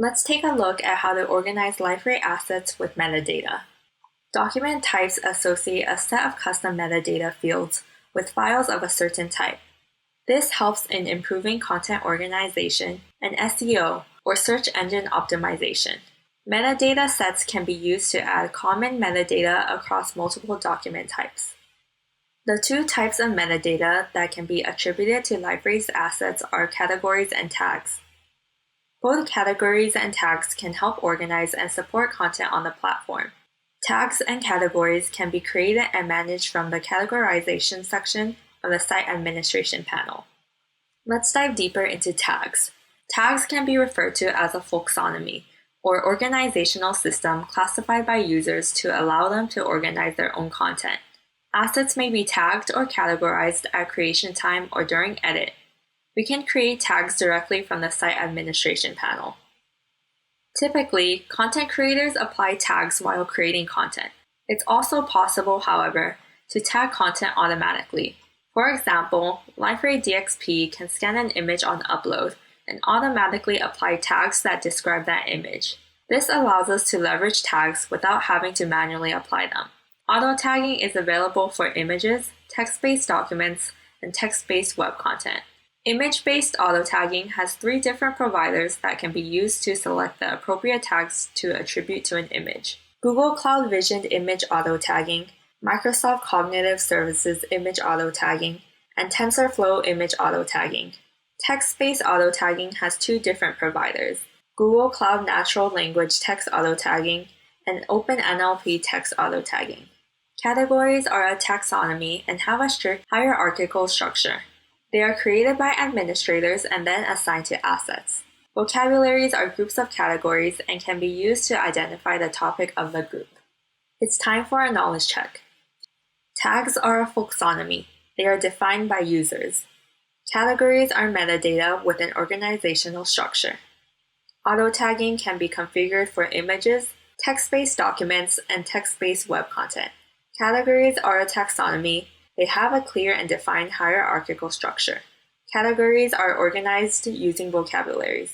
Let's take a look at how to organize Liferay assets with metadata. Document types associate a set of custom metadata fields with files of a certain type. This helps in improving content organization and SEO, or search engine optimization. Metadata sets can be used to add common metadata across multiple document types. The two types of metadata that can be attributed to Liferay's assets are categories and tags. Both categories and tags can help organize and support content on the platform. Tags and categories can be created and managed from the categorization section of the site administration panel. Let's dive deeper into tags. Tags can be referred to as a folksonomy, or organizational system classified by users to allow them to organize their own content. Assets may be tagged or categorized at creation time or during edit. We can create tags directly from the site administration panel. Typically, content creators apply tags while creating content. It's also possible, however, to tag content automatically. For example, Liferay DXP can scan an image on upload and automatically apply tags that describe that image. This allows us to leverage tags without having to manually apply them. AutoTagging is available for images, text-based documents, and text-based web content. Image-based AutoTagging has 3 different providers that can be used to select the appropriate tags to attribute to an image: Google Cloud Vision Image AutoTagging, Microsoft Cognitive Services Image AutoTagging, and TensorFlow Image AutoTagging. Text-based AutoTagging has 2 different providers: Google Cloud Natural Language Text AutoTagging and OpenNLP Text AutoTagging. Categories are a taxonomy and have a strict hierarchical structure. They are created by administrators and then assigned to assets. Vocabularies are groups of categories and can be used to identify the topic of the group. It's time for a knowledge check. Tags are a folksonomy. They are defined by users. Categories are metadata with an organizational structure. Auto-tagging can be configured for images, text-based documents, and text-based web content. Categories are a taxonomy. They have a clear and defined hierarchical structure. Categories are organized using vocabularies.